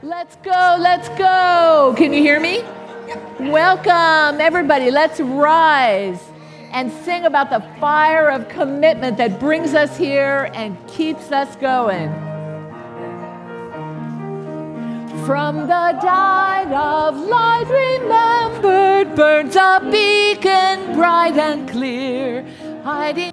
Let's go, let's go. Can you hear me? Welcome, everybody. Let's rise and sing about the fire of commitment that brings us here and keeps us going. From the dial of light remembered burns a beacon bright and clear, hiding.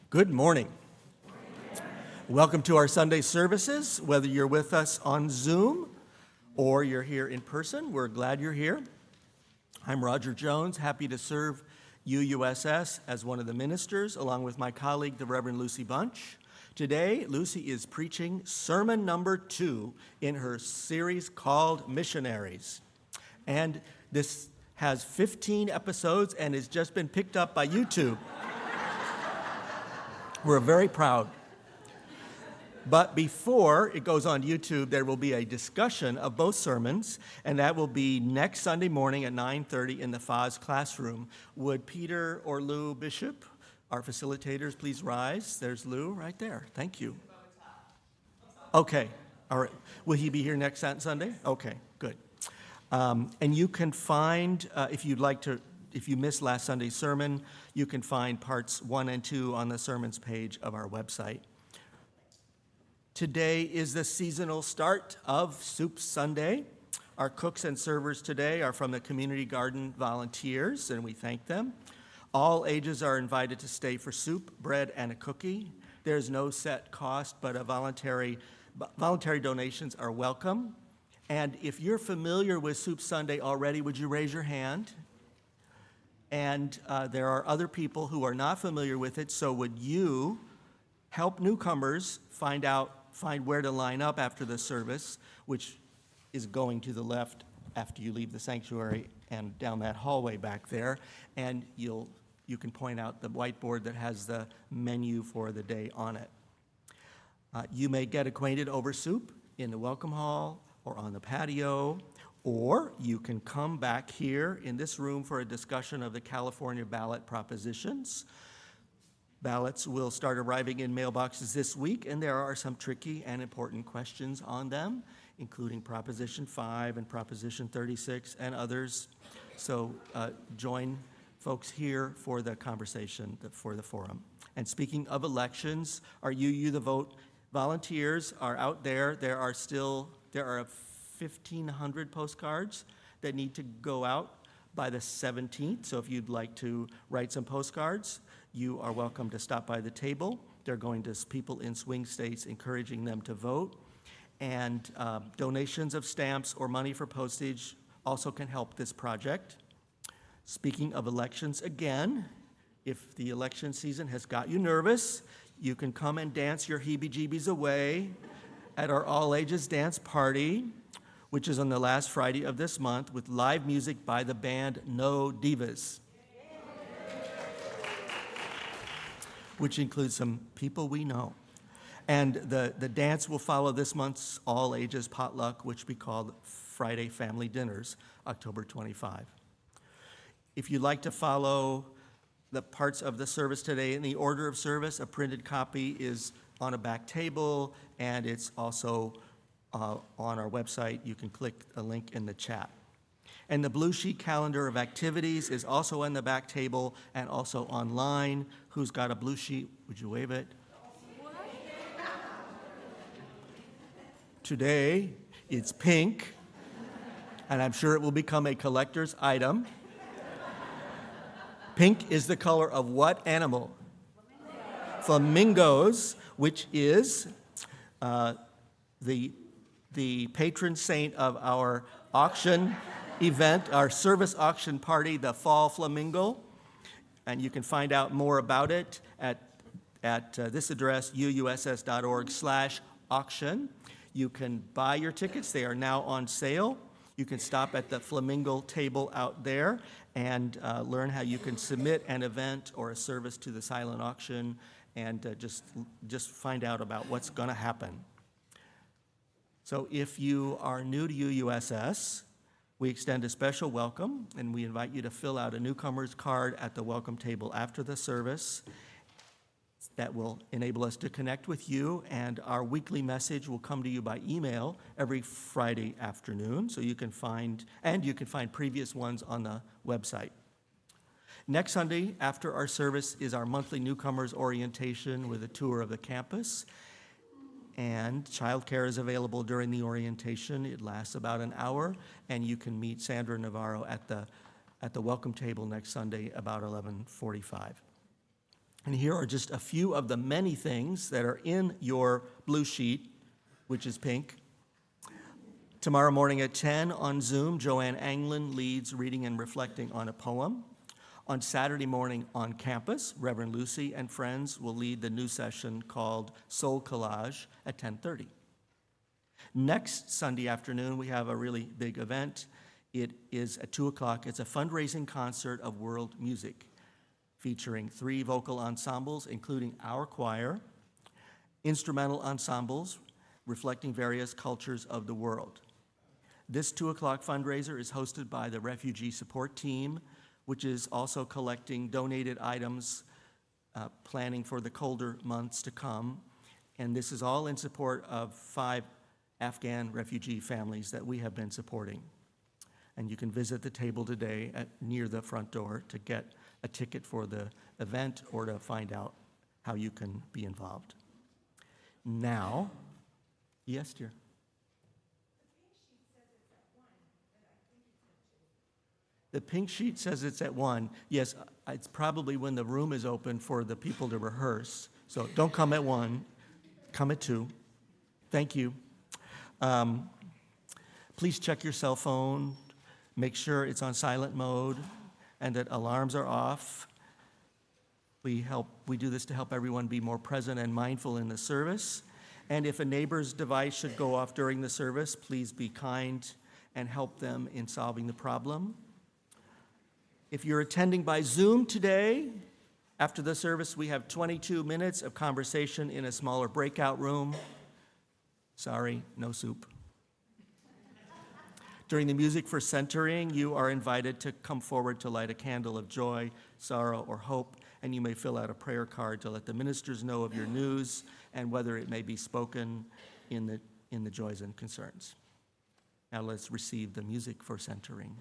Good morning. Welcome to our Sunday services, whether you're with us on Zoom or you're here in person. We're glad you're here. I'm Roger Jones, happy to serve UUSS as one of the ministers, along with my colleague, the Reverend Lucy Bunch. Today, Lucy is preaching sermon number 2 in her series called Missionaries. And this has 15 episodes and has just been picked up by YouTube. We're very proud. But before it goes on YouTube, there will be a discussion of both sermons, and that will be next Sunday morning at 9:30 in the Foz classroom. Would Peter or Lou Bishop, our facilitators, please rise? There's Lou right there. Thank you. Okay. All right. Will he be here next Sunday? Okay, good. And you can find, if you missed last Sunday's sermon, you can find parts 1 and 2 on the sermons page of our website. Today is the seasonal start of Soup Sunday. Our cooks and servers today are from the Community Garden Volunteers, and we thank them. All ages are invited to stay for soup, bread, and a cookie. There's no set cost, but voluntary donations are welcome. And if you're familiar with Soup Sunday already, would you raise your hand? And there are other people who are not familiar with it, so would you help newcomers find where to line up after the service, which is going to the left after you leave the sanctuary and down that hallway back there, and you can point out the whiteboard that has the menu for the day on it. You may get acquainted over soup in the welcome hall or on the patio, or you can come back here in this room for a discussion of the California ballot propositions. Ballots will start arriving in mailboxes this week, and there are some tricky and important questions on them, including Proposition 5 and Proposition 36 and others. So join folks here for the conversation, for the forum. And speaking of elections, our UU the Vote volunteers are out there. There are 1,500 postcards that need to go out by the 17th. So if you'd like to write some postcards, you are welcome to stop by the table. They're going to people in swing states, encouraging them to vote. And donations of stamps or money for postage also can help this project. Speaking of elections, again, if the election season has got you nervous, you can come and dance your heebie-jeebies away at our all-ages dance party, which is on the last Friday of this month, with live music by the band No Divas, which includes some people we know. And the dance will follow this month's all-ages potluck, which we call Friday Family Dinners, October 25. If you'd like to follow the parts of the service today in the order of service, a printed copy is on a back table, and it's also on our website. You can click a link in the chat. And the blue sheet calendar of activities is also on the back table and also online. Who's got a blue sheet? Would you wave it? Today, it's pink, and I'm sure it will become a collector's item. Pink is the color of what animal? Flamingos, which is the patron saint of our auction event, our service auction party, the Fall Flamingo. And you can find out more about it at this address, uuss.org/auction. You can buy your tickets. They are now on sale. You can stop at the Flamingo table out there and learn how you can submit an event or a service to the silent auction, and just find out about what's going to happen. So if you are new to UUSS, we extend a special welcome, and we invite you to fill out a newcomer's card at the welcome table after the service. That will enable us to connect with you, and our weekly message will come to you by email every Friday afternoon, so you can find previous ones on the website. Next Sunday after our service is our monthly newcomers orientation with a tour of the campus, and childcare is available during the orientation. It lasts about an hour, and you can meet Sandra Navarro at the welcome table next Sunday about 11:45. And here are just a few of the many things that are in your blue sheet, which is pink. Tomorrow morning at 10 on Zoom, Joanne Anglin leads reading and reflecting on a poem. On Saturday morning on campus, Reverend Lucy and friends will lead the new session called Soul Collage at 10:30. Next Sunday afternoon, we have a really big event. It is at 2 o'clock. It's a fundraising concert of world music, featuring 3 vocal ensembles, including our choir, instrumental ensembles reflecting various cultures of the world. This 2 o'clock fundraiser is hosted by the Refugee Support Team, which is also collecting donated items, planning for the colder months to come. And this is all in support of 5 Afghan refugee families that we have been supporting. And you can visit the table today near the front door to get a ticket for the event or to find out how you can be involved. Now, yes, dear. The pink sheet says it's at 1. Yes, it's probably when the room is open for the people to rehearse. So don't come at 1, come at 2. Thank you. Please check your cell phone, make sure it's on silent mode, and that alarms are off. We do this to help everyone be more present and mindful in the service. And if a neighbor's device should go off during the service, please be kind and help them in solving the problem. If you're attending by Zoom today, after the service, we have 22 minutes of conversation in a smaller breakout room. Sorry, no soup. During the music for centering, you are invited to come forward to light a candle of joy, sorrow, or hope and you may fill out a prayer card to let the ministers know of your news and whether it may be spoken in the joys and concerns. Now let's receive the music for centering.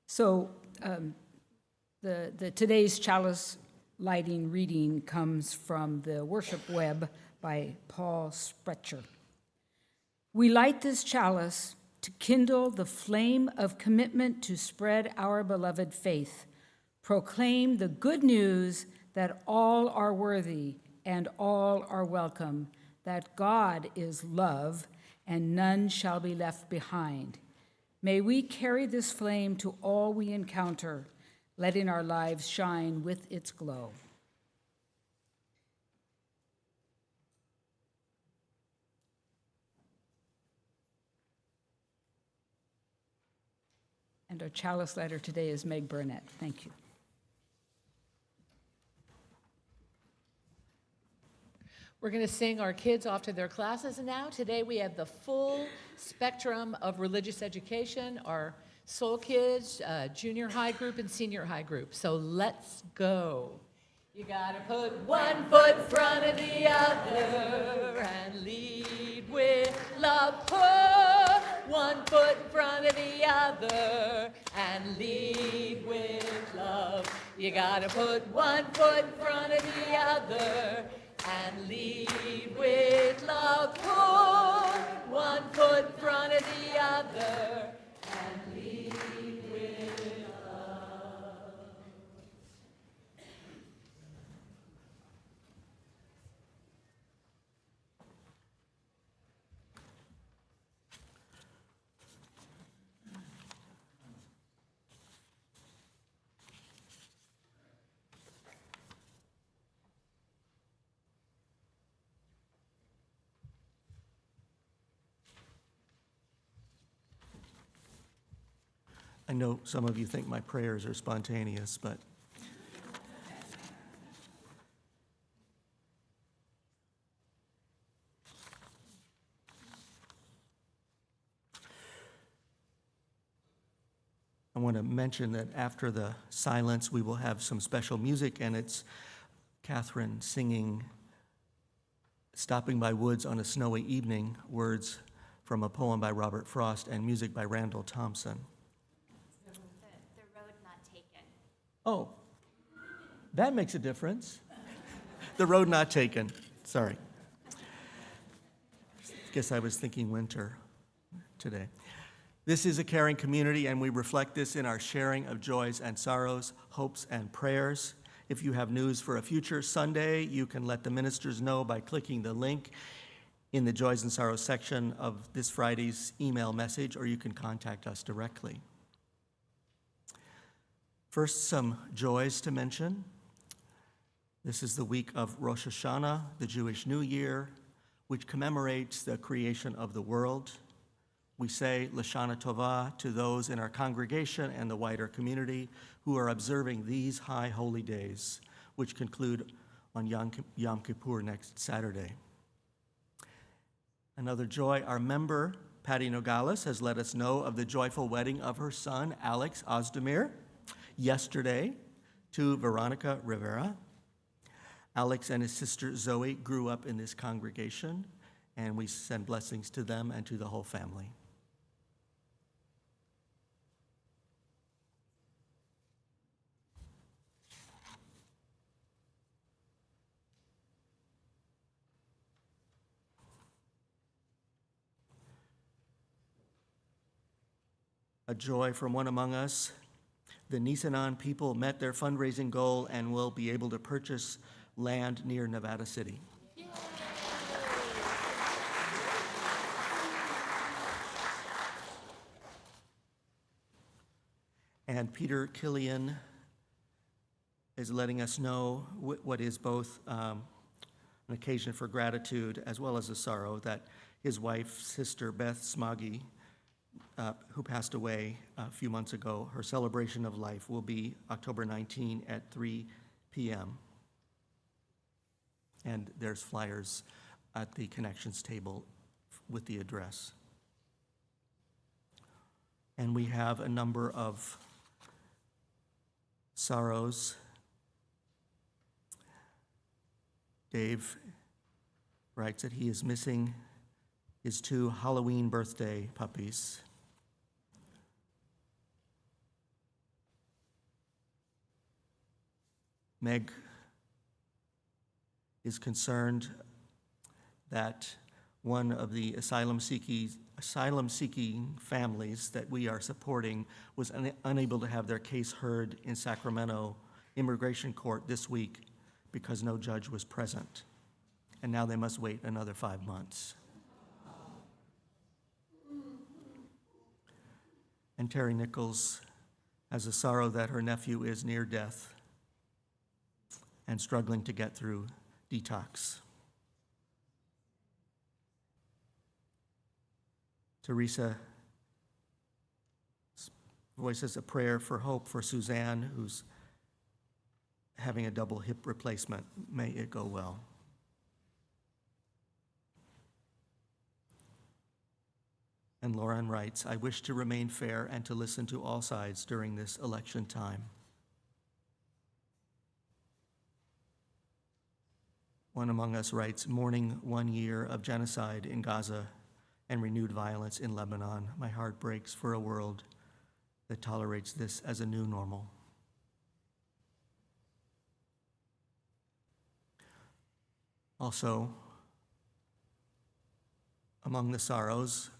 So the today's chalice lighting reading comes from the worship web by Paul Sprecher. We light this chalice to kindle the flame of commitment to spread our beloved faith, proclaim the good news that all are worthy and all are welcome, that God is love and none shall be left behind. May we carry this flame to all we encounter, letting our lives shine with its glow. And our chalice lighter today is Meg Burnett. Thank you. We're going to sing our kids off to their classes now. Today we have the full spectrum of religious education, our soul kids, junior high group and senior high group. So let's go. You gotta put one foot in front of the other and lead with love. Put one foot in front of the other and lead with love. You gotta put one foot in front of the other and lead with love. Put one foot in front of the other and lead with love. I know some of you think my prayers are spontaneous, but I want to mention that after the silence, we will have some special music, and it's Catherine singing "Stopping by Woods on a Snowy Evening," words from a poem by Robert Frost and music by Randall Thompson. The road not taken. Oh, that makes a difference. The road not taken. Sorry. Guess I was thinking winter today. This is a caring community, and we reflect this in our sharing of joys and sorrows, hopes and prayers. If you have news for a future Sunday, you can let the ministers know by clicking the link in the Joys and Sorrows section of this Friday's email message, or you can contact us directly. First, some joys to mention. This is the week of Rosh Hashanah, the Jewish New Year, which commemorates the creation of the world. We say Lashana Tovah to those in our congregation and the wider community who are observing these high holy days, which conclude on Yom Kippur next Saturday. Another joy, our member, Patty Nogales, has let us know of the joyful wedding of her son, Alex Ozdemir, yesterday to Veronica Rivera. Alex and his sister Zoe grew up in this congregation, and we send blessings to them and to the whole family. A joy from one among us. The Nisenan people met their fundraising goal and will be able to purchase land near Nevada City. And Peter Killian is letting us know what is both an occasion for gratitude as well as a sorrow, that his wife's sister, Beth Smoggy, who passed away a few months ago, her celebration of life will be October 19 at 3 p.m. And there's flyers at the connections table with the address. And we have a number of sorrows. Dave writes that he is missing his 2 Halloween birthday puppies. Meg is concerned that one of the asylum-seeking families that we are supporting was unable to have their case heard in Sacramento immigration court this week because no judge was present. And now they must wait another 5 months. And Terry Nichols has a sorrow that her nephew is near death and struggling to get through detox. Teresa voices a prayer for hope for Suzanne, who's having a double hip replacement. May it go well. And Lauren writes, I wish to remain fair and to listen to all sides during this election time. One among us writes, mourning 1 year of genocide in Gaza and renewed violence in Lebanon. My heart breaks for a world that tolerates this as a new normal. Also, among the sorrows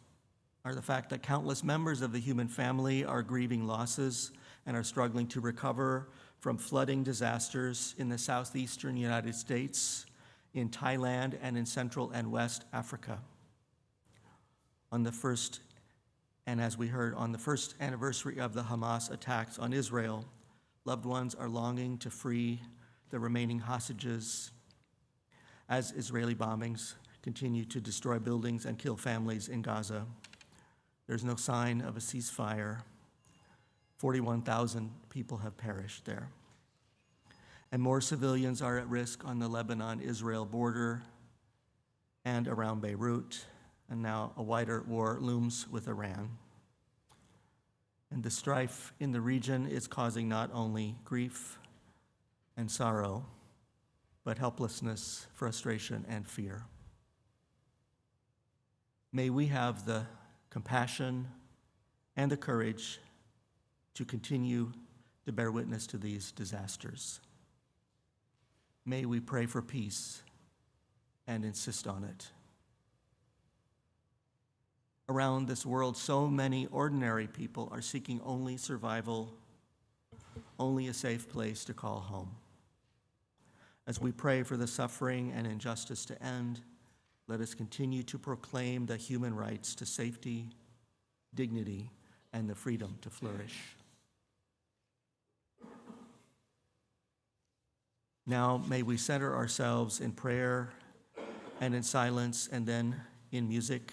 are the fact that countless members of the human family are grieving losses and are struggling to recover from flooding disasters in the southeastern United States, in Thailand, and in Central and West Africa. On the first, and as we heard, on the first anniversary of the Hamas attacks on Israel, loved ones are longing to free the remaining hostages as Israeli bombings continue to destroy buildings and kill families in Gaza. There's no sign of a ceasefire. 41,000 people have perished there. And more civilians are at risk on the Lebanon-Israel border and around Beirut, and now a wider war looms with Iran. And the strife in the region is causing not only grief and sorrow, but helplessness, frustration, and fear. May we have the compassion and the courage to continue to bear witness to these disasters. May we pray for peace and insist on it. Around this world, so many ordinary people are seeking only survival, only a safe place to call home. As we pray for the suffering and injustice to end, let us continue to proclaim the human rights to safety, dignity, and the freedom to flourish. Now, may we center ourselves in prayer and in silence and then in music.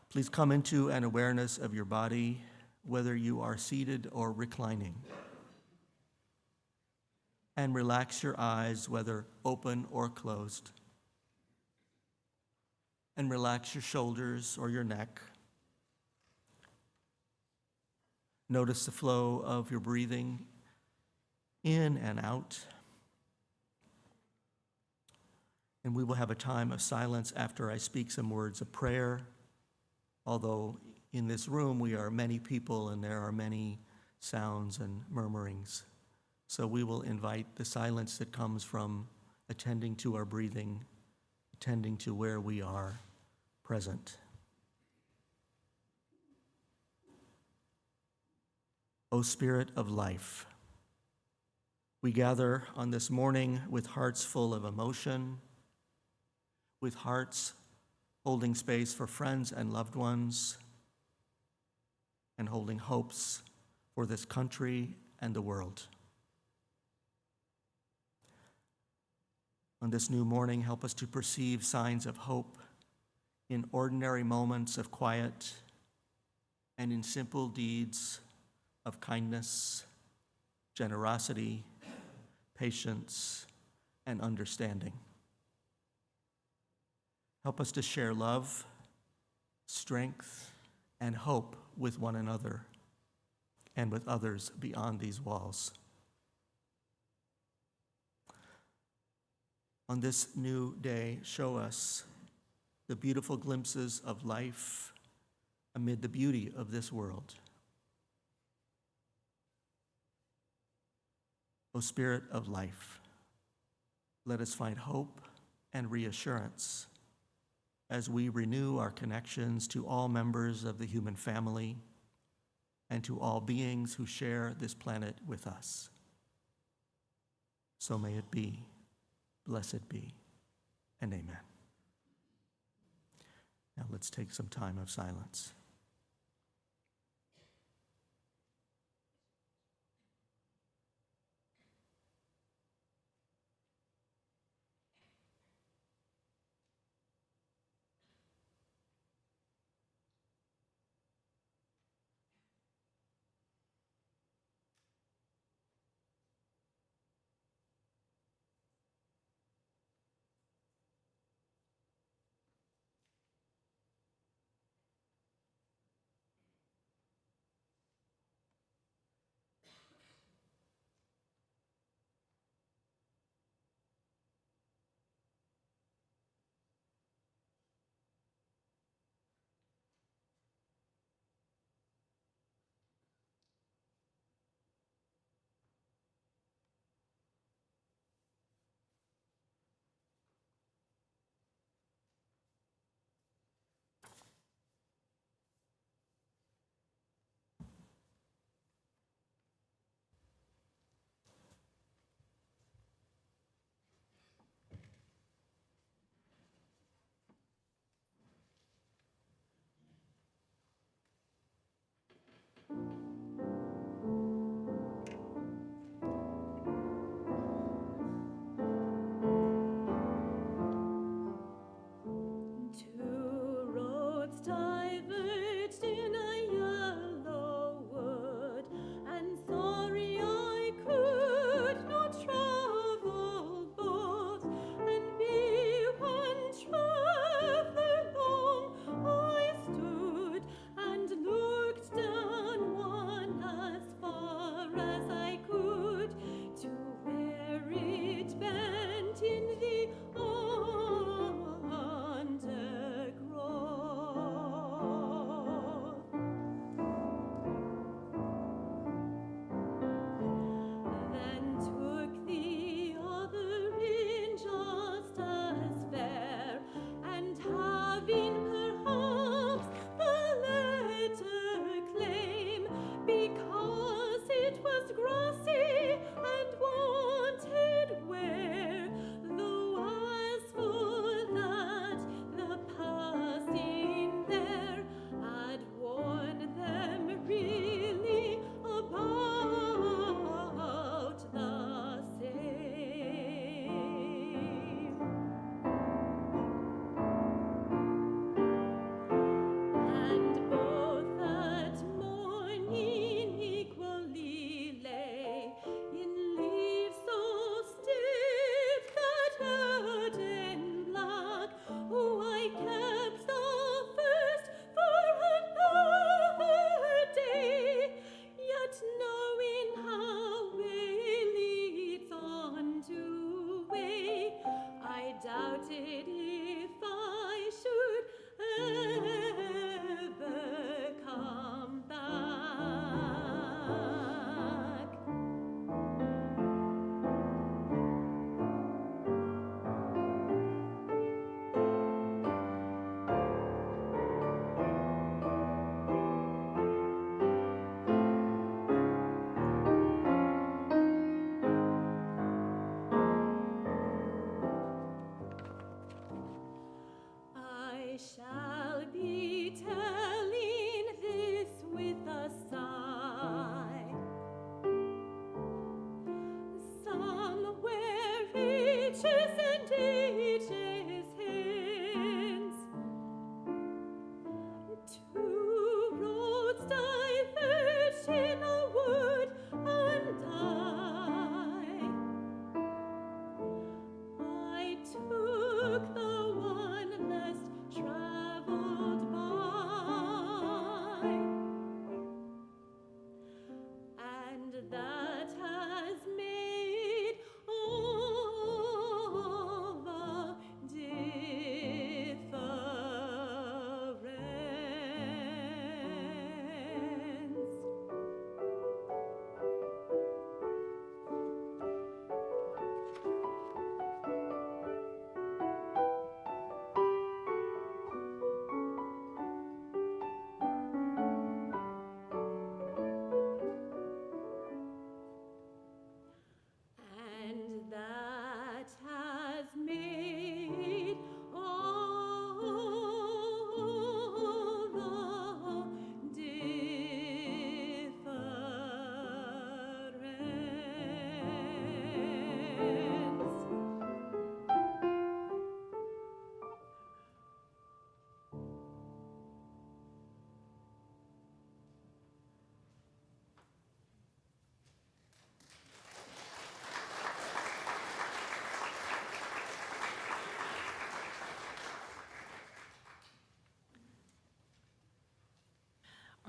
Please come into an awareness of your body, whether you are seated or reclining. And relax your eyes, whether open or closed. And relax your shoulders or your neck. Notice the flow of your breathing in and out. And we will have a time of silence after I speak some words of prayer, although in this room we are many people and there are many sounds and murmurings. So we will invite the silence that comes from attending to our breathing, attending to where we are present. O Spirit of life, we gather on this morning with hearts full of emotion, with hearts holding space for friends and loved ones, and holding hopes for this country and the world. On this new morning, help us to perceive signs of hope in ordinary moments of quiet and in simple deeds of kindness, generosity, patience, and understanding. Help us to share love, strength, and hope with one another and with others beyond these walls. On this new day, show us the beautiful glimpses of life amid the beauty of this world. O Spirit of life, let us find hope and reassurance as we renew our connections to all members of the human family and to all beings who share this planet with us. So may it be. Blessed be, and amen. Now let's take some time of silence.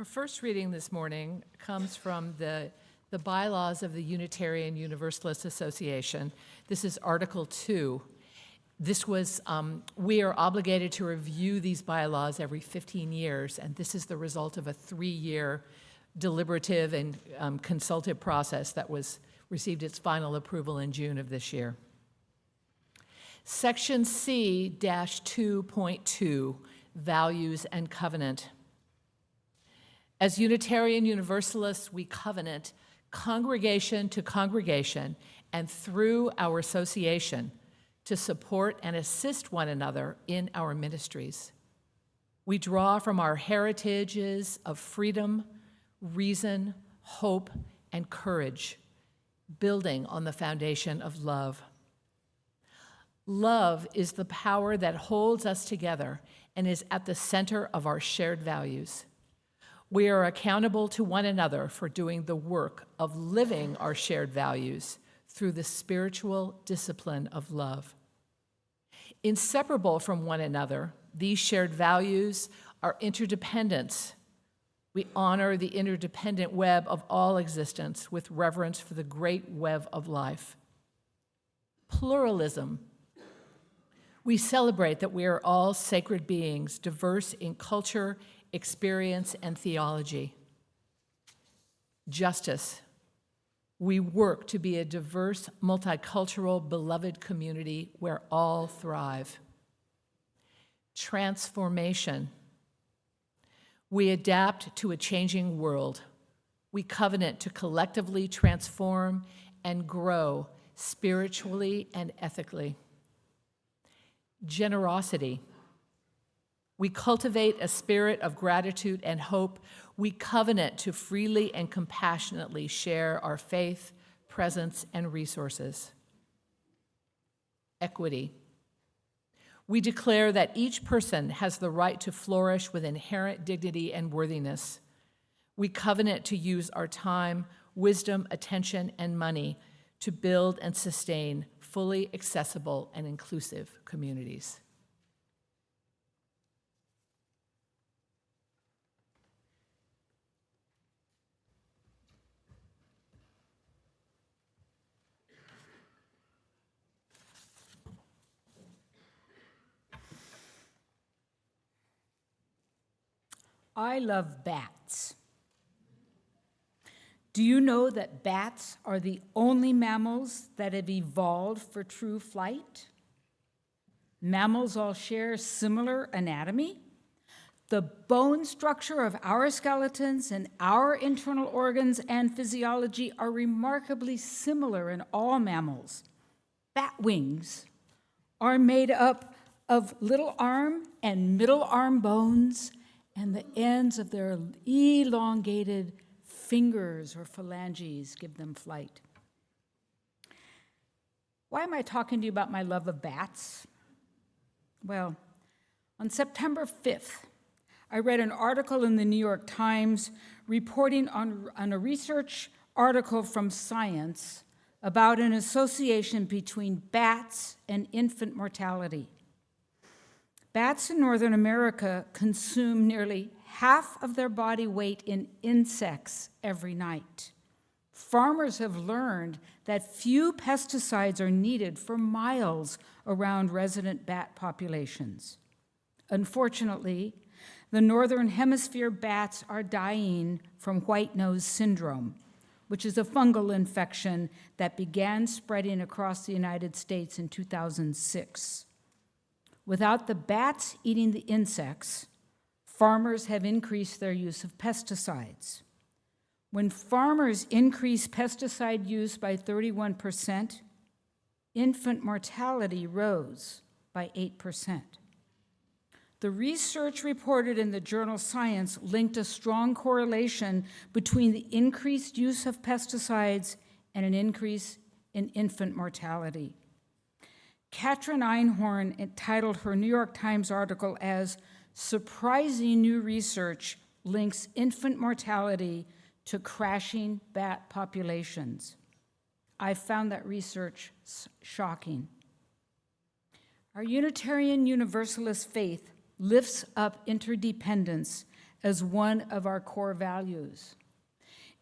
Our first reading this morning comes from the bylaws of the Unitarian Universalist Association. This is Article 2. This was, we are obligated to review these bylaws every 15 years, and this is the result of a 3-year deliberative and consultative process that received its final approval in June of this year. Section C-2.2, Values and Covenant. As Unitarian Universalists, we covenant congregation to congregation and through our association to support and assist one another in our ministries. We draw from our heritages of freedom, reason, hope, and courage, building on the foundation of love. Love is the power that holds us together and is at the center of our shared values. We are accountable to one another for doing the work of living our shared values through the spiritual discipline of love. Inseparable from one another, these shared values are interdependence. We honor the interdependent web of all existence with reverence for the great web of life. Pluralism. We celebrate that we are all sacred beings, diverse in culture, experience, and theology. Justice. We work to be a diverse, multicultural, beloved community where all thrive. Transformation. We adapt to a changing world. We covenant to collectively transform and grow spiritually and ethically. Generosity. We cultivate a spirit of gratitude and hope. We covenant to freely and compassionately share our faith, presence, and resources. Equity. We declare that each person has the right to flourish with inherent dignity and worthiness. We covenant to use our time, wisdom, attention, and money to build and sustain fully accessible and inclusive communities. I love bats. Do you know that bats are the only mammals that have evolved for true flight? Mammals all share similar anatomy. The bone structure of our skeletons and our internal organs and physiology are remarkably similar in all mammals. Bat wings are made up of little arm and middle arm bones and the ends of their elongated fingers or phalanges give them flight. Why am I talking to you about my love of bats? Well, on September 5th, I read an article in the New York Times reporting on a research article from Science about an association between bats and infant mortality. Bats in Northern America consume nearly half of their body weight in insects every night. Farmers have learned that few pesticides are needed for miles around resident bat populations. Unfortunately, the Northern Hemisphere bats are dying from white nose syndrome, which is a fungal infection that began spreading across the United States in 2006. Without the bats eating the insects, farmers have increased their use of pesticides. When farmers increase pesticide use by 31%, infant mortality rose by 8%. The research reported in the journal Science linked a strong correlation between the increased use of pesticides and an increase in infant mortality. Katrin Einhorn entitled her New York Times article as "Surprising New Research Links Infant Mortality to Crashing Bat Populations." I found that research shocking. Our Unitarian Universalist faith lifts up interdependence as one of our core values.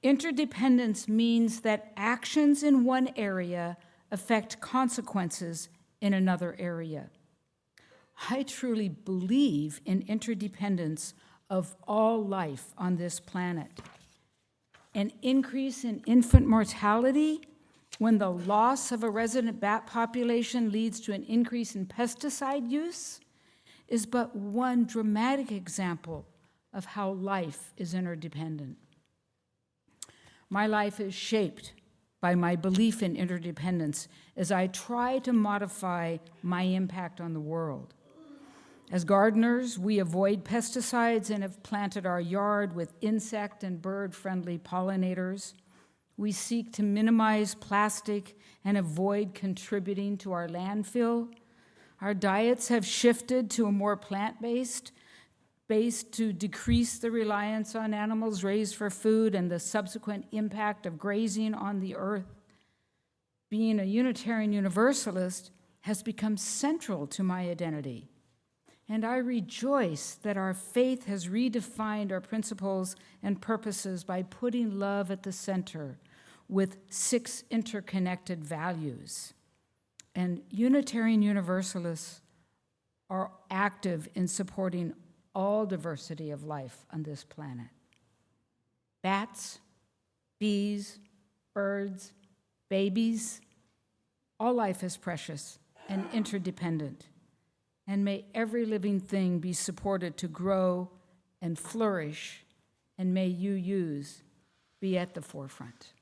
Interdependence means that actions in one area affect consequences in another area. I truly believe in interdependence of all life on this planet. An increase in infant mortality when the loss of a resident bat population leads to an increase in pesticide use is but one dramatic example of how life is interdependent. My life is shaped by my belief in interdependence as I try to modify my impact on the world. As gardeners, we avoid pesticides and have planted our yard with insect and bird-friendly pollinators. We seek to minimize plastic and avoid contributing to our landfill. Our diets have shifted to a more plant-based to decrease the reliance on animals raised for food and the subsequent impact of grazing on the earth. Being a Unitarian Universalist has become central to my identity. And I rejoice that our faith has redefined our principles and purposes by putting love at the center with 6 interconnected values. And Unitarian Universalists are active in supporting all diversity of life on this planet. Bats, bees, birds, babies, all life is precious and interdependent. And may every living thing be supported to grow and flourish, and may UUs be at the forefront.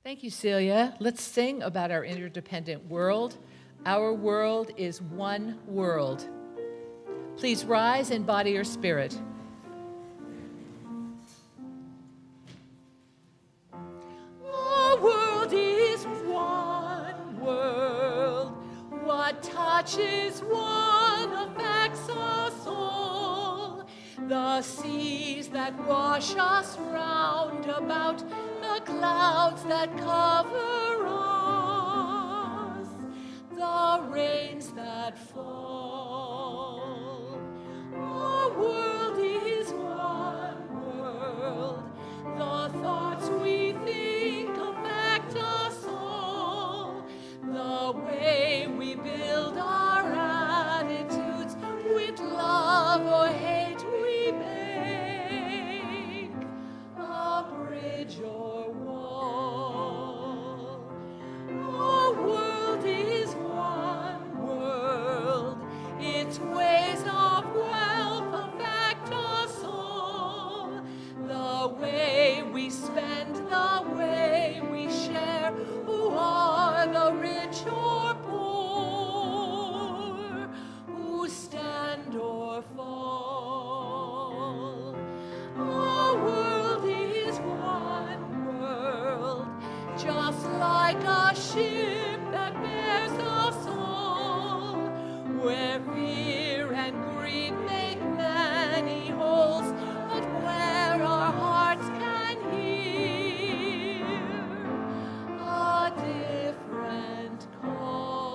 Thank you, Celia. Let's sing about our interdependent world. Our world is one world. Please rise and body your spirit. Our world is one world. What touches one affects us all. The seas that wash us round about, the clouds that cover us, the rains that fall. Our world is one world. The thoughts we think affect us all. The way we build our attitudes with love or hate we make a bridge or wall. Our world is one world. Its ways of wealth affect us all. The way we spend, the way we share, who are the rich or poor, who stand or fall. Our world is one world, just like a ship that bears us all, where fear and greed make many holes, but where our hearts can hear a different call.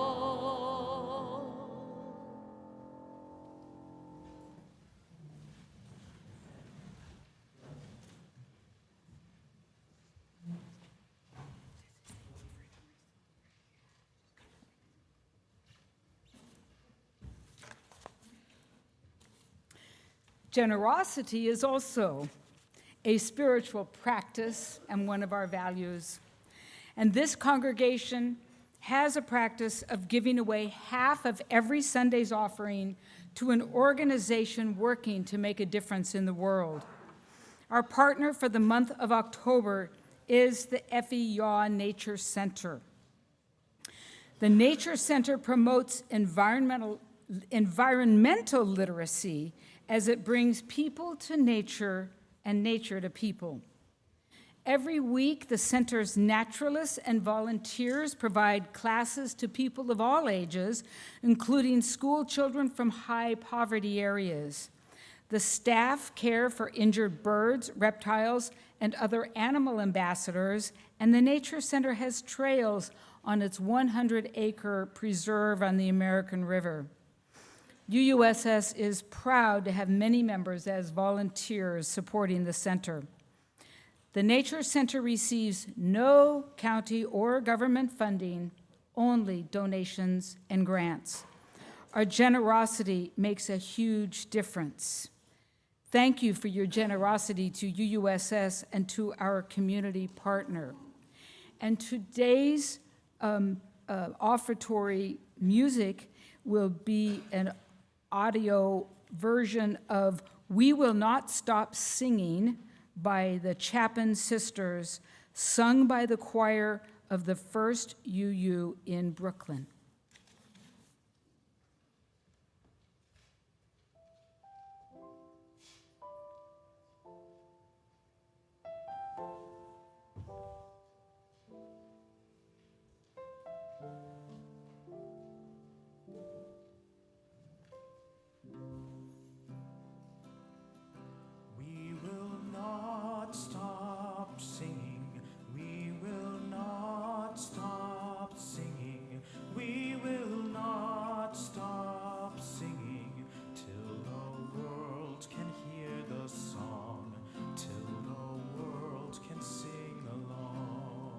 Generosity is also a spiritual practice and one of our values. And this congregation has a practice of giving away half of every Sunday's offering to an organization working to make a difference in the world. Our partner for the month of October is the Effie Yaw Nature Center. The Nature Center promotes environmental literacy as it brings people to nature and nature to people. Every week, the center's naturalists and volunteers provide classes to people of all ages, including school children from high poverty areas. The staff care for injured birds, reptiles, and other animal ambassadors And the Nature Center has trails on its 100-acre preserve on the American River. UUSS is proud to have many members as volunteers supporting the center. The Nature Center receives no county or government funding, only donations and grants. Our generosity makes a huge difference. Thank you for your generosity to UUSS and to our community partner. And today's offertory music will be an audio version of "We Will Not Stop Singing" by the Chapin Sisters, sung by the choir of the First UU in Brooklyn. We will not stop singing. We will not stop singing. We will not stop singing till the world can hear the song, till the world can sing along.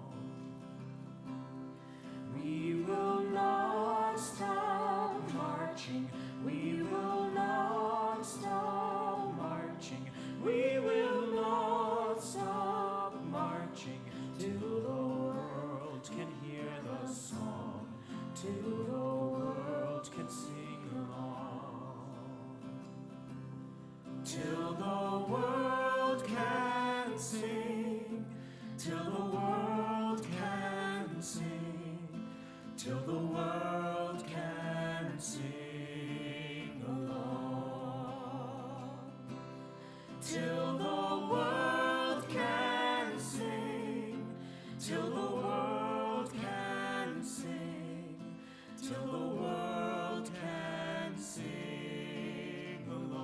We will not stop marching. We will not stop marching. We will not stop marching till the world can hear the song, till the world can sing along. Till the world can sing, till the world can sing, till the world can sing along. Till the world can sing, till the world can sing, till the world can sing along.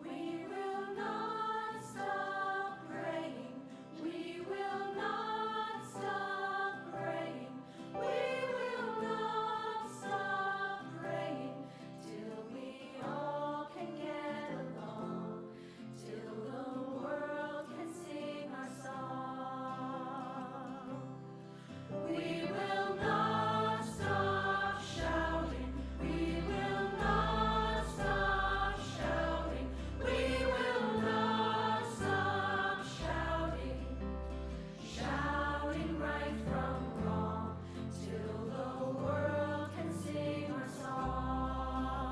We will not stop praying. We will not stop praying. We will not stop praying till we all can get along, till the world can sing our song. We will not stop shouting. We will not stop shouting. We will not stop shouting. Shouting right from wrong till the world can sing our song.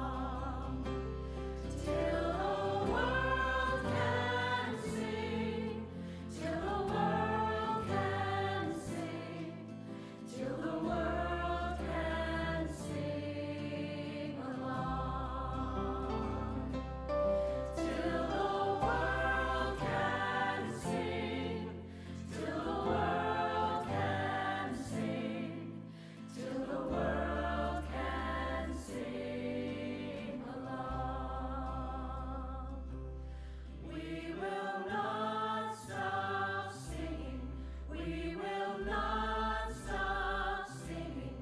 Till the world can sing, till the world can sing, till the world can sing along. Till the world can sing, till the world can sing, till the world can sing along. We will not stop singing. We will not stop singing.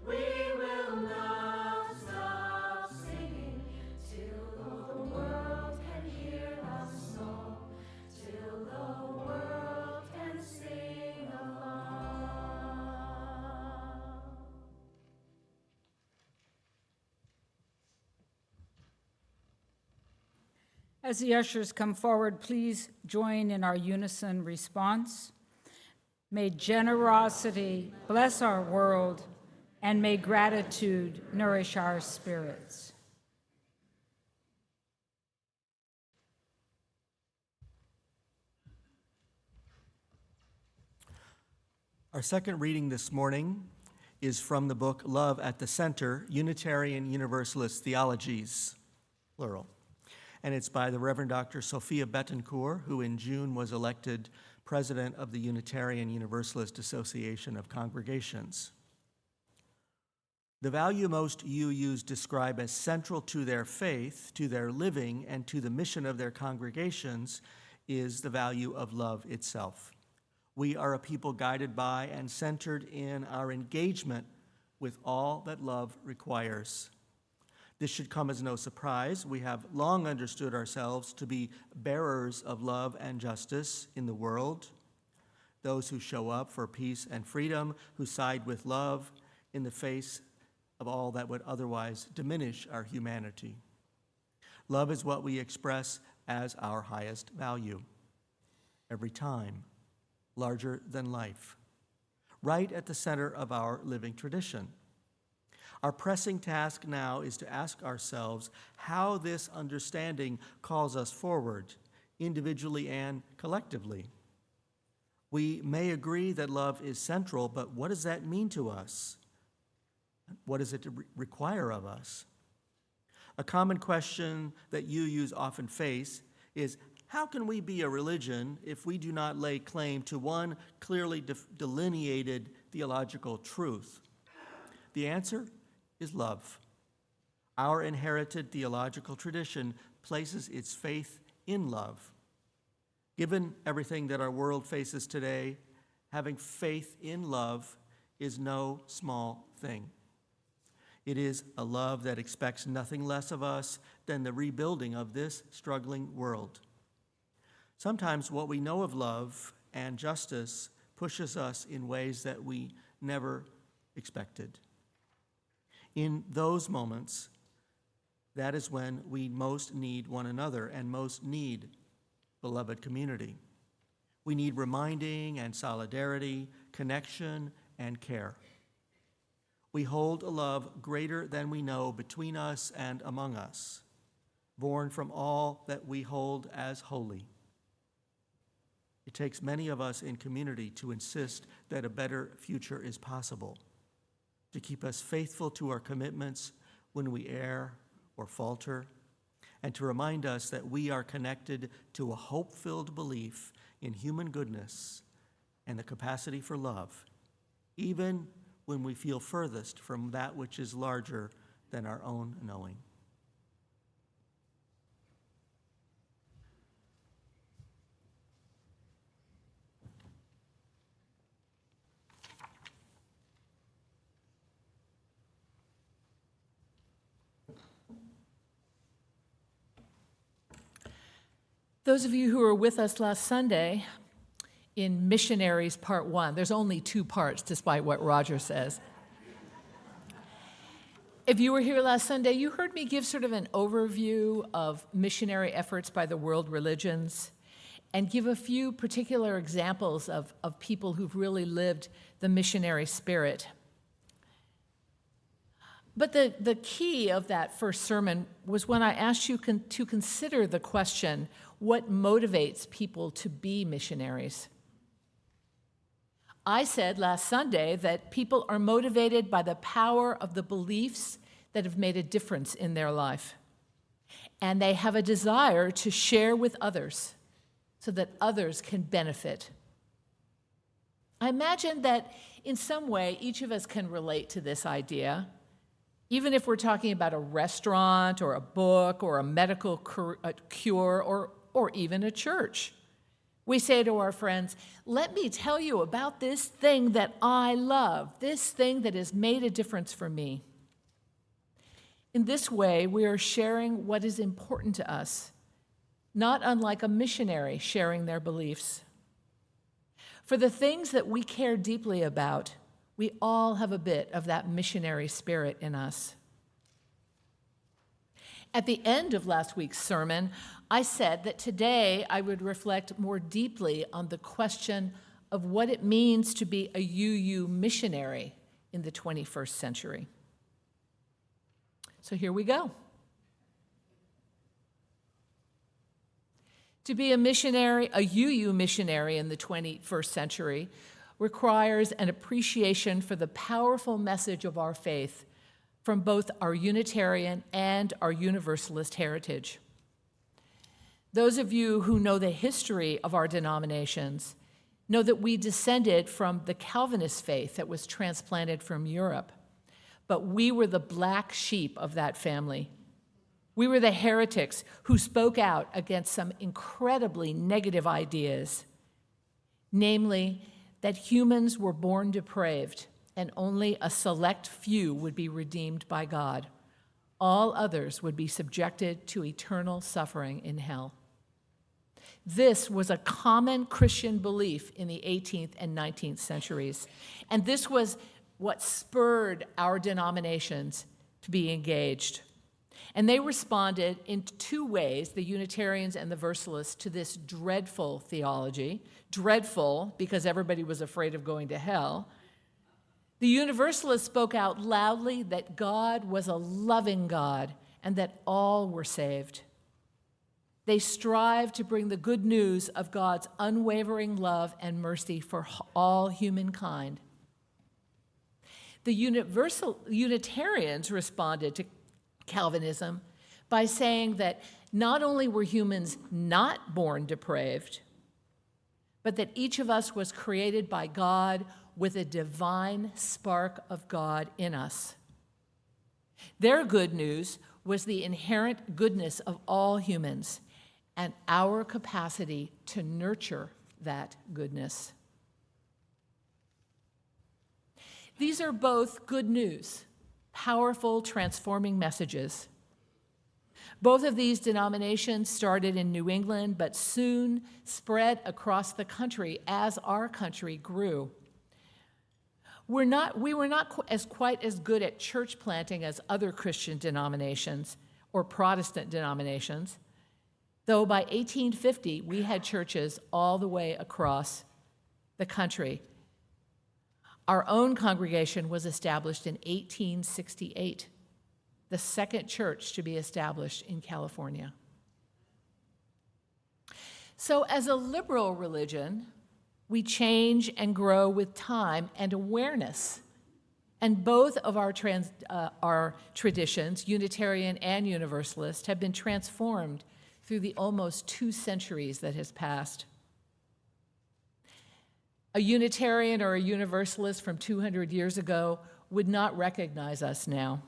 We will not stop singing till the world can hear our song, till the world can sing along. As the ushers come forward, please join in our unison response. May generosity bless our world, and may gratitude nourish our spirits. Our second reading this morning is from the book Love at the Center, Unitarian Universalist Theologies, plural. And it's by the Reverend Dr. Sophia Betancourt, who in June was elected president of the Unitarian Universalist Association of Congregations. The value most UUs describe as central to their faith, to their living, and to the mission of their congregations is the value of love itself. We are a people guided by and centered in our engagement with all that love requires. This should come as no surprise. We have long understood ourselves to be bearers of love and justice in the world, those who show up for peace and freedom, who side with love in the face of all that would otherwise diminish our humanity. Love is what we express as our highest value, every time, larger than life, right at the center of our living tradition. Our pressing task now is to ask ourselves how this understanding calls us forward, individually and collectively. We may agree that love is central, but what does that mean to us? What does it require of us? A common question that UUs often face is, how can we be a religion if we do not lay claim to one clearly delineated theological truth? The answer is love. Our inherited theological tradition places its faith in love. Given everything that our world faces today, having faith in love is no small thing. It is a love that expects nothing less of us than the rebuilding of this struggling world. Sometimes what we know of love and justice pushes us in ways that we never expected. In those moments, that is when we most need one another and most need beloved community. We need reminding and solidarity, connection and care. We hold a love greater than we know between us and among us, born from all that we hold as holy. It takes many of us in community to insist that a better future is possible, to keep us faithful to our commitments when we err or falter, and to remind us that we are connected to a hope-filled belief in human goodness and the capacity for love, even when we feel furthest from that which is larger than our own knowing. Those of you who were with us last Sunday in Missionaries Part 1, there's only 2 parts despite what Roger says. If you were here last Sunday, you heard me give sort of an overview of missionary efforts by the world religions and give a few particular examples of people who've really lived the missionary spirit. But the key of that first sermon was when I asked you to consider the question, what motivates people to be missionaries? I said last Sunday that people are motivated by the power of the beliefs that have made a difference in their life. And they have a desire to share with others so that others can benefit. I imagine that in some way each of us can relate to this idea. Even if we're talking about a restaurant or a book or a medical cure or even a church. We say to our friends, let me tell you about this thing that I love, this thing that has made a difference for me. In this way, we are sharing what is important to us, not unlike a missionary sharing their beliefs. For the things that we care deeply about, we all have a bit of that missionary spirit in us. At the end of last week's sermon, I said that today I would reflect more deeply on the question of what it means to be a UU missionary in the 21st century. So here we go. To be a missionary, a UU missionary in the 21st century, requires an appreciation for the powerful message of our faith from both our Unitarian and our Universalist heritage. Those of you who know the history of our denominations know that we descended from the Calvinist faith that was transplanted from Europe, but we were the black sheep of that family. We were the heretics who spoke out against some incredibly negative ideas, namely that humans were born depraved and only a select few would be redeemed by God. All others would be subjected to eternal suffering in hell. This was a common Christian belief in the 18th and 19th centuries, and this was what spurred our denominations to be engaged. And they responded in two ways, the Unitarians and the Universalists, to this dreadful theology. Dreadful because everybody was afraid of going to hell. The Universalists spoke out loudly that God was a loving God and that all were saved. They strived to bring the good news of God's unwavering love and mercy for all humankind. The Unitarians responded to Calvinism by saying that not only were humans not born depraved, but that each of us was created by God with a divine spark of God in us. Their good news was the inherent goodness of all humans and our capacity to nurture that goodness. These are both good news, powerful, transforming messages. Both of these denominations started in New England, but soon spread across the country as our country grew. We were not quite as good at church planting as other Christian denominations or Protestant denominations, though by 1850 we had churches all the way across the country. Our own congregation was established in 1868, the second church to be established in California. So as a liberal religion, we change and grow with time and awareness. And both of our traditions, Unitarian and Universalist, have been transformed through the almost 2 centuries that has passed. A Unitarian or a Universalist from 200 years ago would not recognize us now.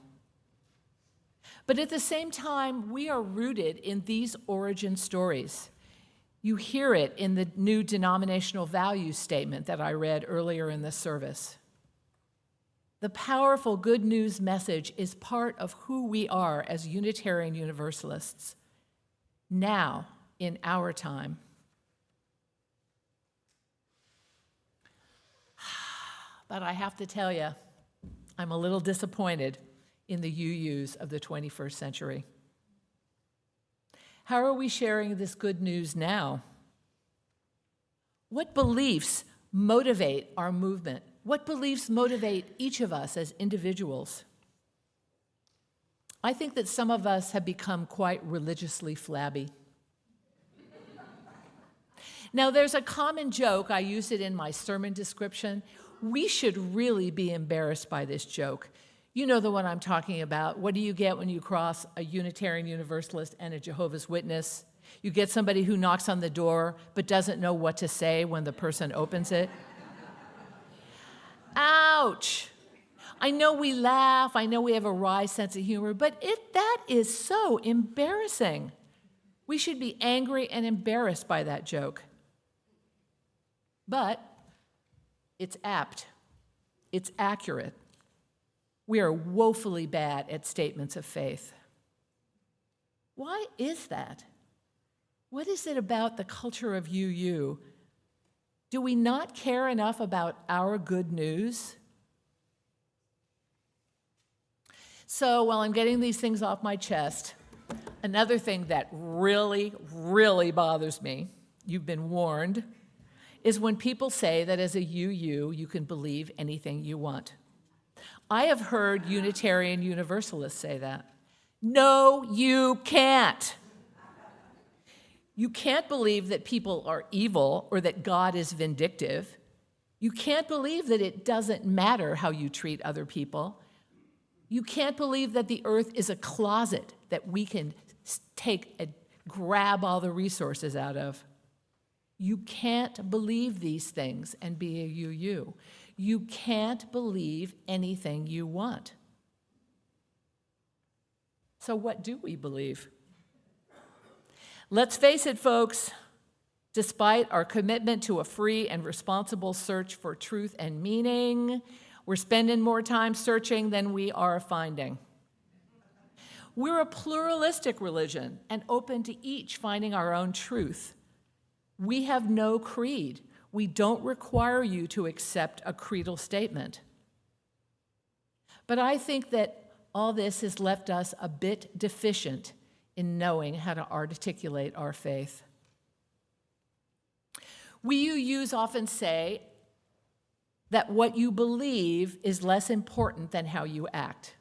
But at the same time, we are rooted in these origin stories. You hear it in the new denominational values statement that I read earlier in the service. The powerful good news message is part of who we are as Unitarian Universalists, now in our time. But I have to tell you, I'm a little disappointed in the UUs of the 21st century. How are we sharing this good news now? What beliefs motivate our movement? What beliefs motivate each of us as individuals? I think that some of us have become quite religiously flabby. Now, there's a common joke, I use it in my sermon description. We should really be embarrassed by this joke. You know the one I'm talking about. What do you get when you cross a Unitarian Universalist and a Jehovah's Witness? You get somebody who knocks on the door but doesn't know what to say when the person opens it. Ouch! I know we laugh, I know we have a wry sense of humor, but that is so embarrassing. We should be angry and embarrassed by that joke. But it's apt. It's accurate. We are woefully bad at statements of faith. Why is that? What is it about the culture of UU? Do we not care enough about our good news? So while I'm getting these things off my chest, another thing that really, really bothers me, you've been warned, is when people say that as a UU, you can believe anything you want. I have heard Unitarian Universalists say that. No, you can't. You can't believe that people are evil or that God is vindictive. You can't believe that it doesn't matter how you treat other people. You can't believe that the earth is a closet that we can take and grab all the resources out of. You can't believe these things and be a UU. You can't believe anything you want. So what do we believe? Let's face it, folks. Despite our commitment to a free and responsible search for truth and meaning, we're spending more time searching than we are finding. We're a pluralistic religion and open to each finding our own truth. We have no creed. We don't require you to accept a creedal statement. But I think that all this has left us a bit deficient in knowing how to articulate our faith. We UUs often say that what you believe is less important than how you act.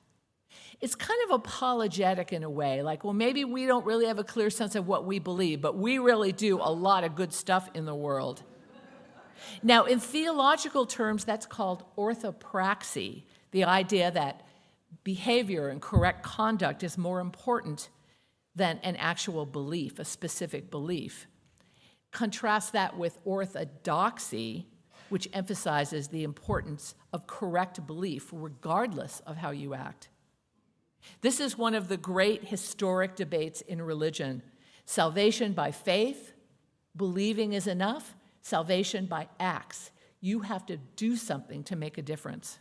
It's kind of apologetic in a way, like, well, maybe we don't really have a clear sense of what we believe, but we really do a lot of good stuff in the world. Now, in theological terms, that's called orthopraxy, the idea that behavior and correct conduct is more important than an actual belief, a specific belief. Contrast that with orthodoxy, which emphasizes the importance of correct belief regardless of how you act. This is one of the great historic debates in religion. Salvation by faith, believing is enough. Salvation by acts. You have to do something to make a difference.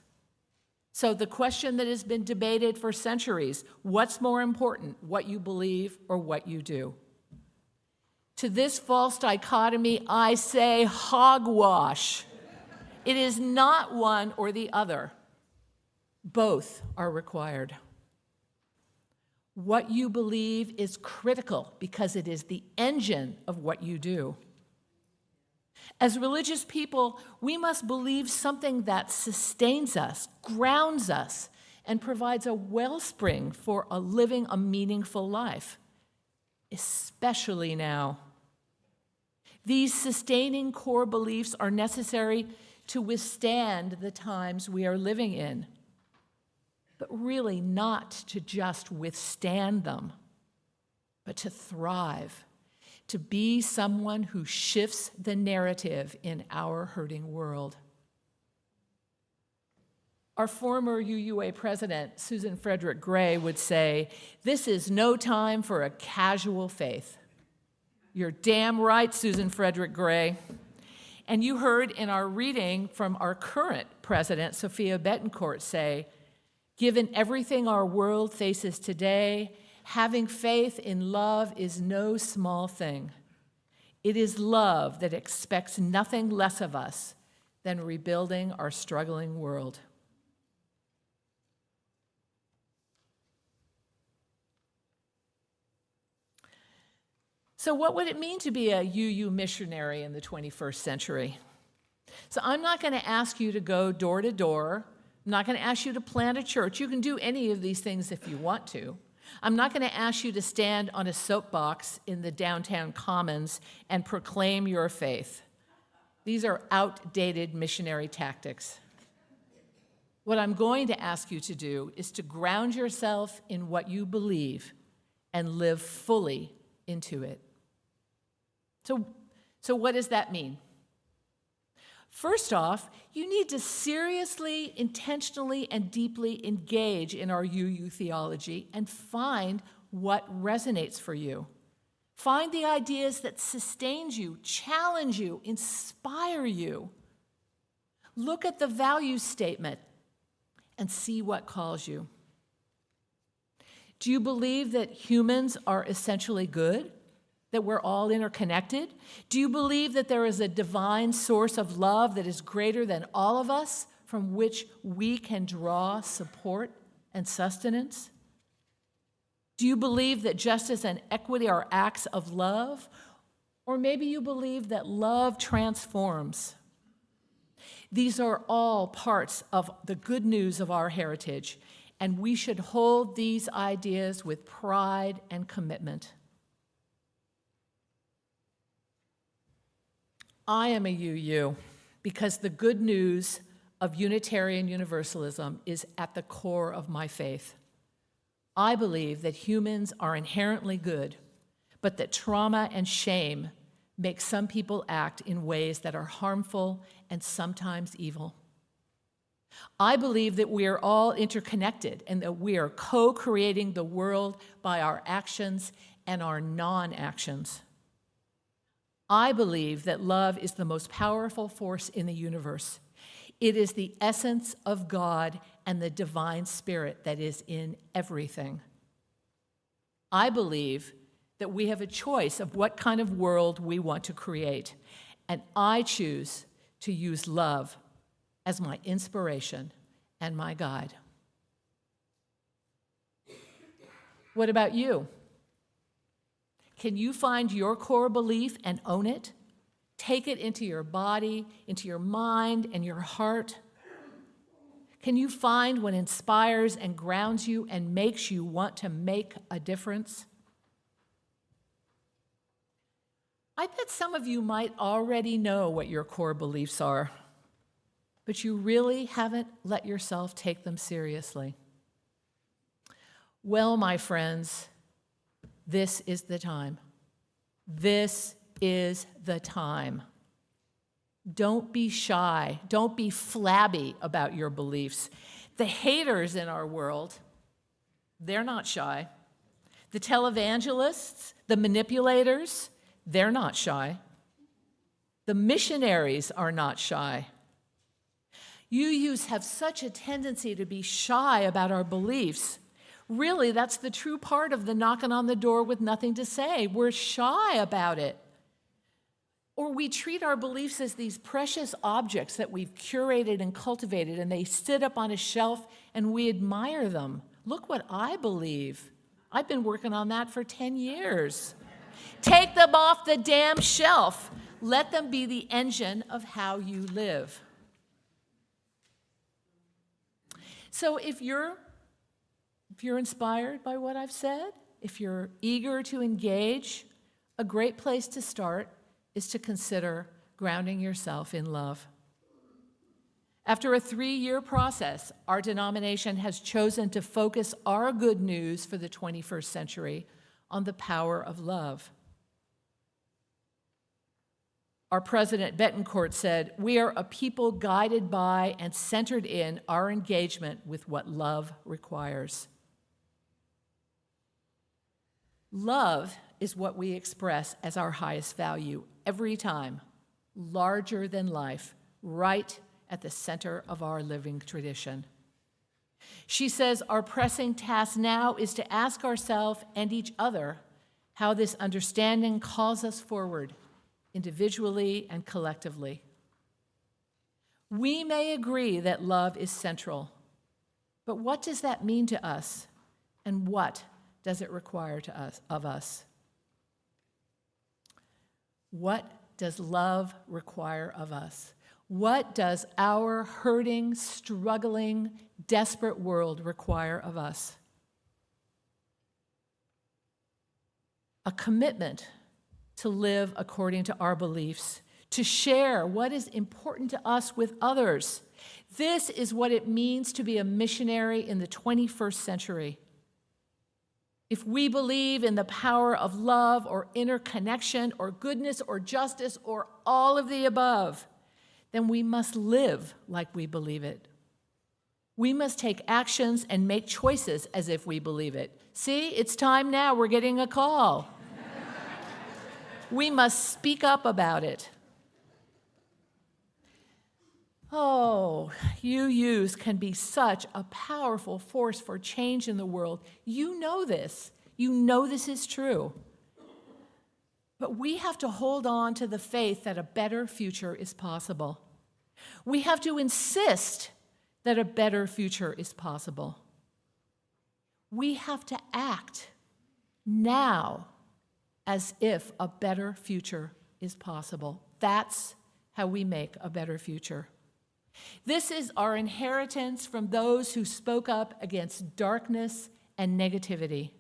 So the question that has been debated for centuries, what's more important, what you believe or what you do? To this false dichotomy, I say hogwash. It is not one or the other. Both are required. What you believe is critical because it is the engine of what you do. As religious people, we must believe something that sustains us, grounds us, and provides a wellspring for living a meaningful life, especially now. These sustaining core beliefs are necessary to withstand the times we are living in, but really not to just withstand them, but to thrive, to be someone who shifts the narrative in our hurting world. Our former UUA president, Susan Frederick Gray, would say, "This is no time for a casual faith." You're damn right, Susan Frederick Gray. And you heard in our reading from our current president, Sophia Bettencourt, say, "Given everything our world faces today, having faith in love is no small thing. It is love that expects nothing less of us than rebuilding our struggling world." So what would it mean to be a UU missionary in the 21st century? So I'm not going to ask you to go door to door. I'm not going to ask you to plant a church. You can do any of these things if you want to. I'm not going to ask you to stand on a soapbox in the downtown commons and proclaim your faith. These are outdated missionary tactics. What I'm going to ask you to do is to ground yourself in what you believe and live fully into it. So what does that mean? First off, you need to seriously, intentionally, and deeply engage in our UU theology and find what resonates for you. Find the ideas that sustain you, challenge you, inspire you. Look at the value statement and see what calls you. Do you believe that humans are essentially good? That we're all interconnected? Do you believe that there is a divine source of love that is greater than all of us, from which we can draw support and sustenance? Do you believe that justice and equity are acts of love? Or maybe you believe that love transforms. These are all parts of the good news of our heritage, and we should hold these ideas with pride and commitment. I am a UU because the good news of Unitarian Universalism is at the core of my faith. I believe that humans are inherently good, but that trauma and shame make some people act in ways that are harmful and sometimes evil. I believe that we are all interconnected and that we are co-creating the world by our actions and our non-actions. I believe that love is the most powerful force in the universe. It is the essence of God and the divine spirit that is in everything. I believe that we have a choice of what kind of world we want to create, and I choose to use love as my inspiration and my guide. What about you? Can you find your core belief and own it? Take it into your body, into your mind, and your heart? Can you find what inspires and grounds you and makes you want to make a difference? I bet some of you might already know what your core beliefs are, but you really haven't let yourself take them seriously. Well, my friends, this is the time. This is the time. Don't be shy. Don't be flabby about your beliefs. The haters in our world, they're not shy. The televangelists, the manipulators, they're not shy. The missionaries are not shy. UUs have such a tendency to be shy about our beliefs. Really, that's the true part of the knocking on the door with nothing to say. We're shy about it. Or we treat our beliefs as these precious objects that we've curated and cultivated, and they sit up on a shelf and we admire them. Look what I believe. I've been working on that for 10 years. Take them off the damn shelf. Let them be the engine of how you live. So if you're inspired by what I've said, if you're eager to engage, a great place to start is to consider grounding yourself in love. After a 3-year process, our denomination has chosen to focus our good news for the 21st century on the power of love. Our president, Betancourt, said, "We are a people guided by and centered in our engagement with what love requires." Love is what we express as our highest value every time, larger than life, right at the center of our living tradition. She says our pressing task now is to ask ourselves and each other how this understanding calls us forward, individually and collectively. We may agree that love is central, but what does that mean to us, and what does it require of us? What does love require of us? What does our hurting, struggling, desperate world require of us? A commitment to live according to our beliefs, to share what is important to us with others. This is what it means to be a missionary in the 21st century. If we believe in the power of love or interconnection or goodness or justice or all of the above, then we must live like we believe it. We must take actions and make choices as if we believe it. See, it's time now. We're getting a call. We must speak up about it. Oh, UUs can be such a powerful force for change in the world. You know this. You know this is true. But we have to hold on to the faith that a better future is possible. We have to insist that a better future is possible. We have to act now as if a better future is possible. That's how we make a better future. This is our inheritance from those who spoke up against darkness and negativity.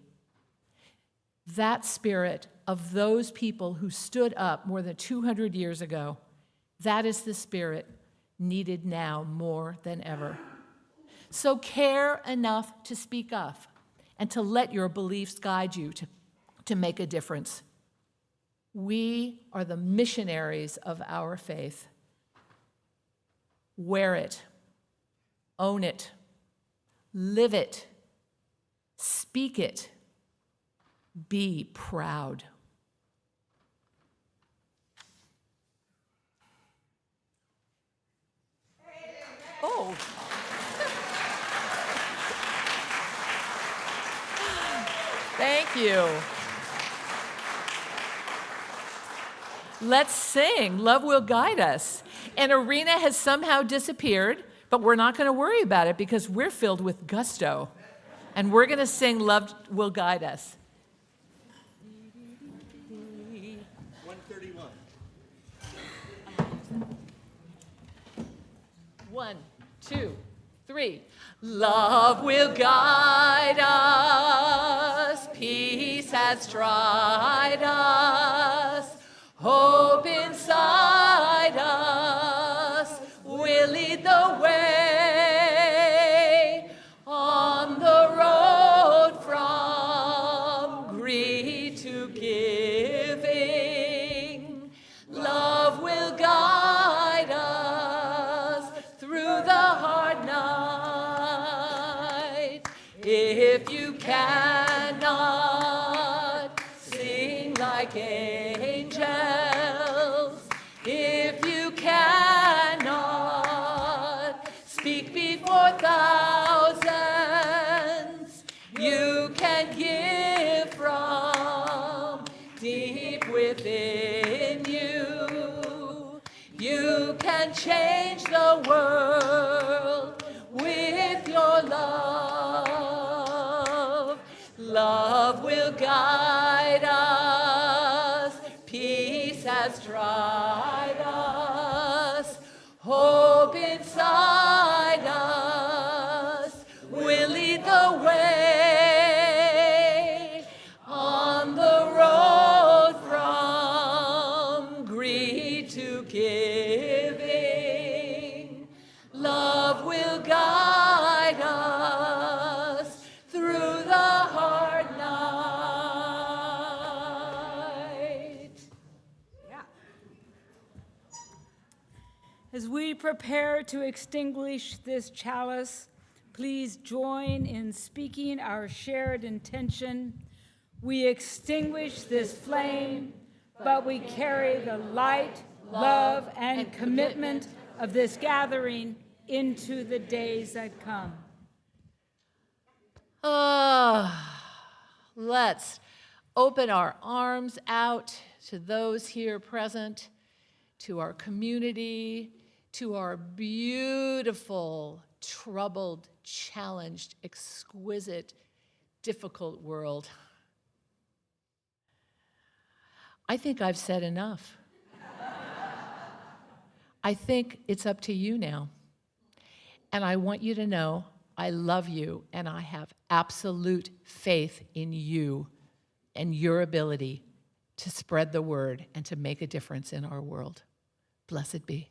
That spirit of those people who stood up more than 200 years ago, that is the spirit needed now more than ever. So care enough to speak up and to let your beliefs guide you to make a difference. We are the missionaries of our faith. Wear it. Own it. Live it. Speak it. Be proud. Oh. Thank you. Let's sing. Love will guide us. And Arena has somehow disappeared, but we're not going to worry about it because we're filled with gusto. And we're going to sing Love Will Guide Us. 131. 1, 2, 3. Love will guide us, peace has tried us, hope inside us will lead the way on the road from greed to giving. Love will guide us through the hard night. If you cannot sing like angels, if you cannot speak before thousands, you can give from deep within you. You can change the world with your love. Love will guide us. Peace has tried us. Hope inside us will lead the way on the road from greed to giving. Love will guide us through the hard night. As we prepare to extinguish this chalice, please join in speaking our shared intention. We extinguish this flame, but we carry the light, love, and commitment of this gathering into the days that come. Let's open our arms out to those here present, to our community, to our beautiful, troubled, challenged, exquisite, difficult world. I think I've said enough. I think it's up to you now. And I want you to know I love you and I have absolute faith in you and your ability to spread the word and to make a difference in our world. Blessed be.